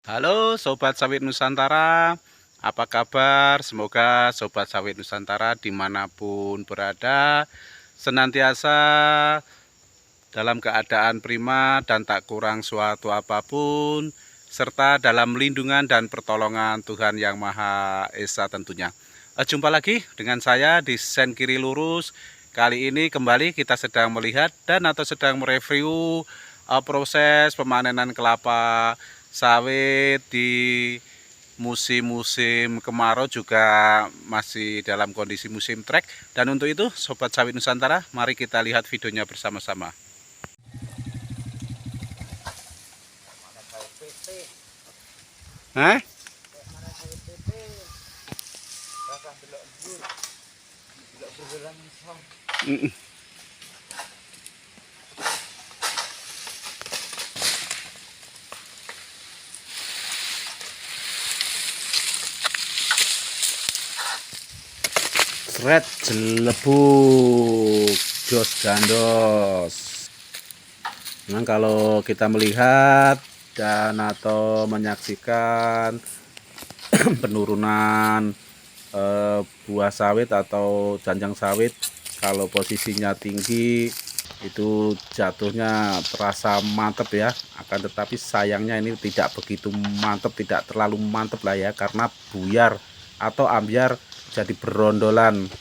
Halo Sobat Sawit Nusantara, apa kabar? Semoga Sobat Sawit Nusantara dimanapun berada senantiasa dalam keadaan prima dan tak kurang suatu apapun, serta dalam lindungan dan pertolongan Tuhan Yang Maha Esa tentunya. Jumpa lagi dengan saya di Sen Kiri Lurus. Kali ini kembali kita sedang melihat dan atau sedang mereview proses pemanenan kelapa sawit di musim-musim kemarau, juga masih dalam kondisi musim trek. Dan untuk itu Sobat Sawit Nusantara, mari kita lihat videonya bersama-sama. Hah? Sret jelebuk jos gandos. Memang kalau kita melihat dan atau menyaksikan penurunan buah sawit atau janjang sawit, kalau posisinya tinggi itu jatuhnya terasa mantep ya, akan tetapi sayangnya ini tidak begitu mantep, tidak terlalu mantep lah ya, karena buyar atau ambiar jadi berondolan.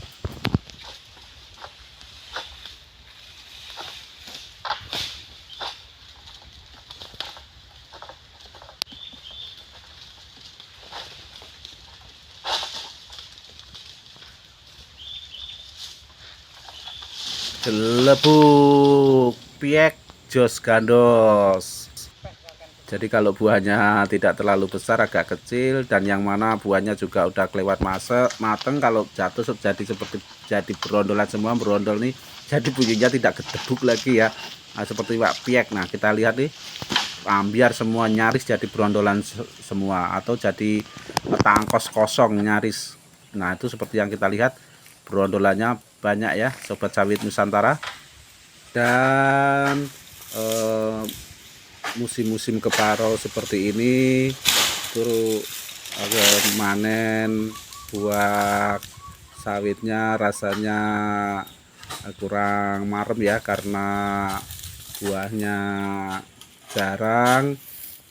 Jelebuk piek jos gandos. Jadi kalau buahnya tidak terlalu besar, agak kecil, dan yang mana buahnya juga udah kelewat masa mateng, kalau jatuh jadi seperti jadi berondolan semua, berondol nih, jadi bunyinya tidak gedebuk lagi ya. Nah, seperti Pak Piek. Nah, kita lihat nih, ambiar semua, nyaris jadi berondolan semua, atau jadi tangkos kosong nyaris. Nah, itu seperti yang kita lihat, berondolannya banyak ya Sobat Sawit Nusantara. Dan musim-musim kemarau seperti ini terus manen buah sawitnya rasanya kurang marem ya, karena buahnya jarang,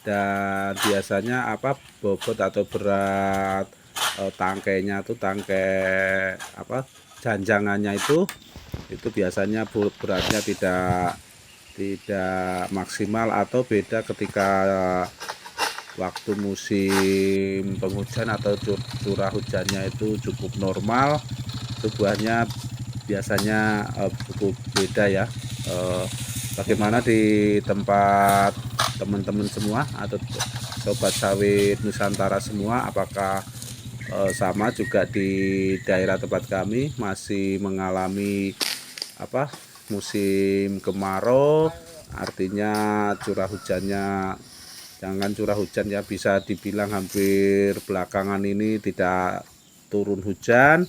dan biasanya bobot atau berat tangkainya tuh, tangkai janjangannya itu biasanya beratnya tidak maksimal, atau beda ketika waktu musim penghujan atau curah hujannya itu cukup normal, itu buahnya biasanya cukup beda ya. Bagaimana di tempat teman-teman semua atau Sobat Sawit Nusantara semua, apakah sama juga di daerah tempat kami masih mengalami musim kemarau, artinya curah hujannya, jangan curah hujan ya, bisa dibilang hampir belakangan ini tidak turun hujan.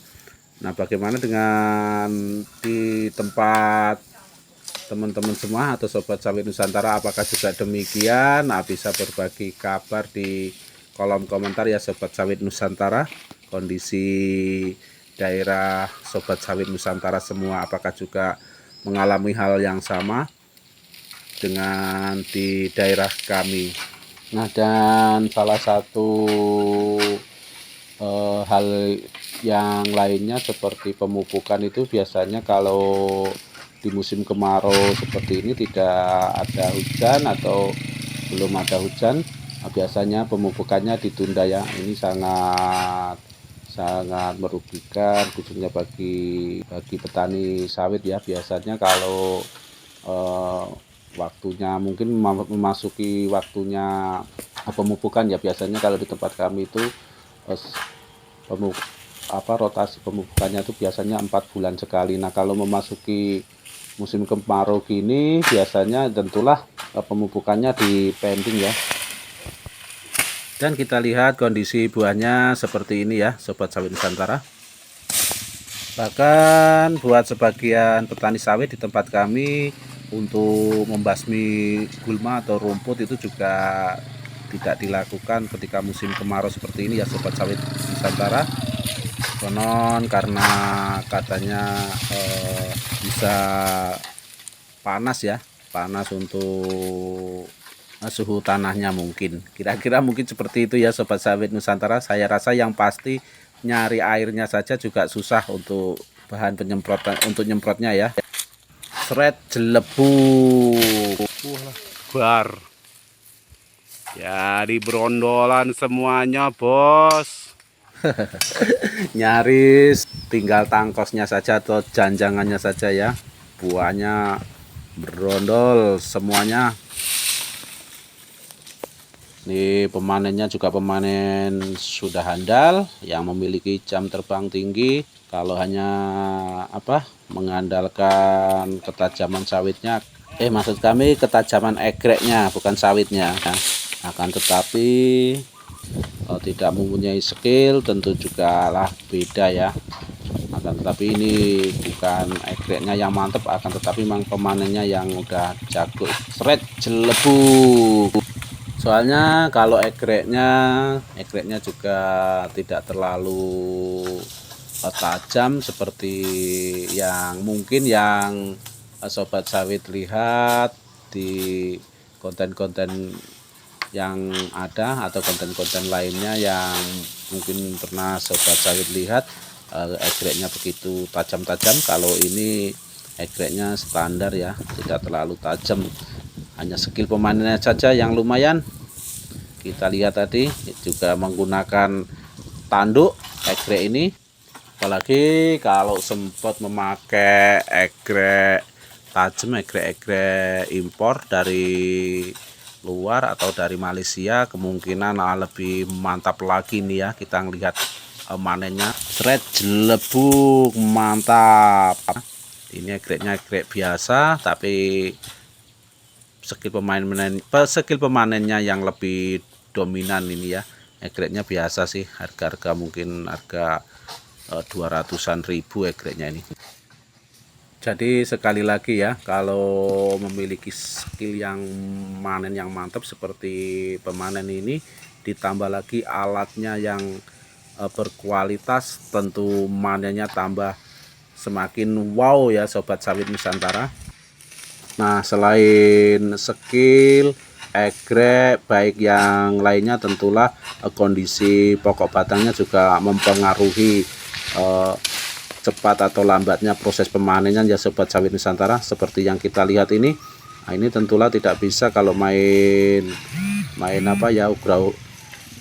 Nah, bagaimana dengan di tempat teman-teman semua atau Sobat Sawit Nusantara, apakah juga demikian? Nah, bisa berbagi kabar di kolom komentar ya Sobat Sawit Nusantara. Kondisi daerah Sobat Sawit Nusantara semua, apakah juga mengalami hal yang sama dengan di daerah kami? Nah, dan salah satu hal yang lainnya seperti pemupukan itu, biasanya kalau di musim kemarau seperti ini tidak ada hujan atau belum ada hujan, biasanya pemupukannya ditunda ya. Ini sangat merugikan, khususnya bagi petani sawit ya. Biasanya kalau waktunya mungkin memasuki waktunya pemupukan ya, biasanya kalau di tempat kami itu rotasi pemupukannya itu biasanya 4 bulan sekali. Nah, kalau memasuki musim kemarau gini, biasanya tentulah pemupukannya di pending ya. Dan kita lihat kondisi buahnya seperti ini ya Sobat Sawit Nusantara. Bahkan buat sebagian petani sawit di tempat kami, untuk membasmi gulma atau rumput itu juga tidak dilakukan ketika musim kemarau seperti ini ya sobat sawit Nusantara. Konon karena katanya bisa panas ya, panas untuk suhu tanahnya mungkin. Kira-kira mungkin seperti itu ya sobat sawit Nusantara. Saya rasa yang pasti nyari airnya saja juga susah untuk bahan penyemprotan untuk nyemprotnya ya. Seret jelebuk. Bar. Jadi berondolan semuanya bos. Nyaris tinggal tangkosnya saja atau janjangannya saja ya, buahnya berondol semuanya. Ini pemanennya juga pemanen sudah handal yang memiliki jam terbang tinggi. Kalau hanya mengandalkan ketajaman sawitnya, maksud kami ketajaman egreknya bukan sawitnya, akan tetapi tidak mempunyai skill tentu juga lah beda ya. Akan tetapi ini bukan egreknya yang mantap, akan tetapi memang pemanennya yang udah jago. Seret jelebuk. Soalnya kalau egreknya juga tidak terlalu tajam seperti yang mungkin yang sobat sawit lihat di konten-konten yang ada atau konten-konten lainnya yang mungkin pernah sobat sawit lihat. Egreknya begitu tajam-tajam. Kalau ini egreknya standar ya, tidak terlalu tajam, hanya skill pemanennya saja yang lumayan. Kita lihat tadi juga menggunakan tanduk egrek ini, apalagi kalau sempat memakai egrek tajam, egrek impor dari luar atau dari Malaysia, kemungkinan lebih mantap lagi nih ya. Kita ngelihat manennya. Seret jelebuk, mantap. Ini egreknya egrek biasa, tapi skill pemanennya yang lebih dominan ini ya. Egreknya biasa sih, harga mungkin harga 200-an ribu egreknya ini. Jadi sekali lagi ya, kalau memiliki skill yang manen yang mantap seperti pemanen ini, ditambah lagi alatnya yang berkualitas, tentu manennya tambah semakin wow ya sobat sawit Nusantara. Nah, selain skill egrek baik yang lainnya, tentulah kondisi pokok batangnya juga mempengaruhi cepat atau lambatnya proses pemanennya ya sobat sawit Nusantara. Seperti yang kita lihat ini, nah ini tentulah tidak bisa kalau main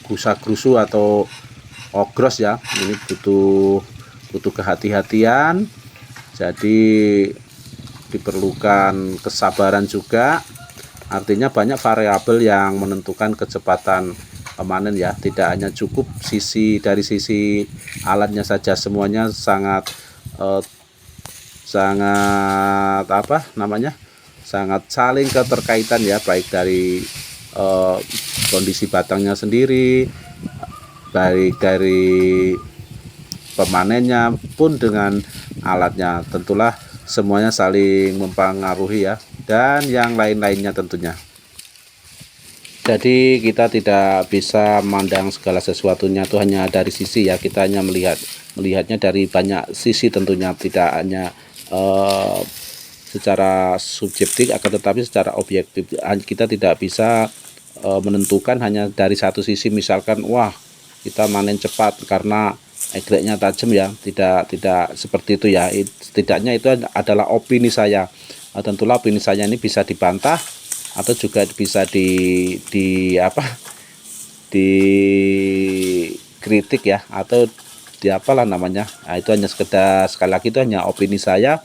gusa-grusu atau ogros ya. Ini butuh kehati-hatian, jadi diperlukan kesabaran juga. Artinya banyak variabel yang menentukan kecepatan pemanen ya, tidak hanya cukup dari sisi alatnya saja, semuanya sangat sangat saling keterkaitan ya, baik dari kondisi batangnya sendiri, baik dari pemanennya pun dengan alatnya, tentulah semuanya saling mempengaruhi ya, dan yang lain-lainnya tentunya. Jadi kita tidak bisa memandang segala sesuatunya itu hanya dari sisi ya, kita hanya melihatnya dari banyak sisi tentunya, tidak hanya secara subjektif, akan tetapi secara objektif. Kita tidak bisa menentukan hanya dari satu sisi, misalkan wah kita manen cepat karena egreknya tajam ya, tidak seperti itu ya. Setidaknya itu adalah opini saya. Tentulah opini saya ini bisa dibantah atau juga bisa dikritik ya, atau namanya. Nah, itu hanya sekedar, sekali lagi itu hanya opini saya.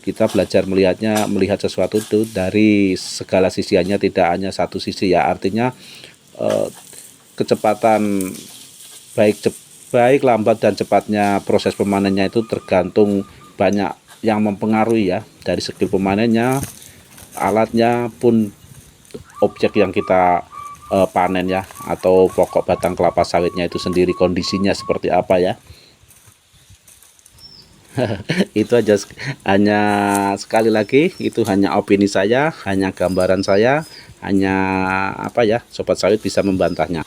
Kita belajar melihat sesuatu itu dari segala sisinya, tidak hanya satu sisi ya. Artinya kecepatan baik lambat dan cepatnya proses pemanennya itu tergantung banyak yang mempengaruhi ya, dari skill pemanennya, alatnya pun objek yang kita panen ya, atau pokok batang kelapa sawitnya itu sendiri kondisinya seperti apa ya. Itu aja, hanya sekali lagi itu hanya opini saya, hanya gambaran saya, hanya apa ya, sobat sawit bisa membantahnya.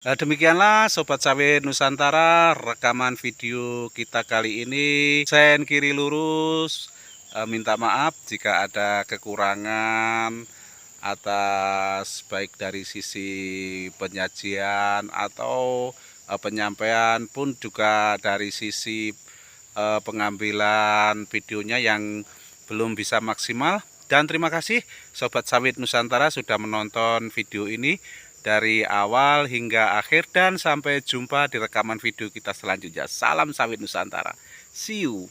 Nah, demikianlah Sobat Sawit Nusantara, rekaman video kita kali ini. Sen kiri lurus, minta maaf jika ada kekurangan atas baik dari sisi penyajian atau penyampaian pun juga dari sisi pengambilan videonya yang belum bisa maksimal. Dan terima kasih Sobat Sawit Nusantara sudah menonton video ini dari awal hingga akhir, dan sampai jumpa di rekaman video kita selanjutnya. Salam Sawit Nusantara. See you.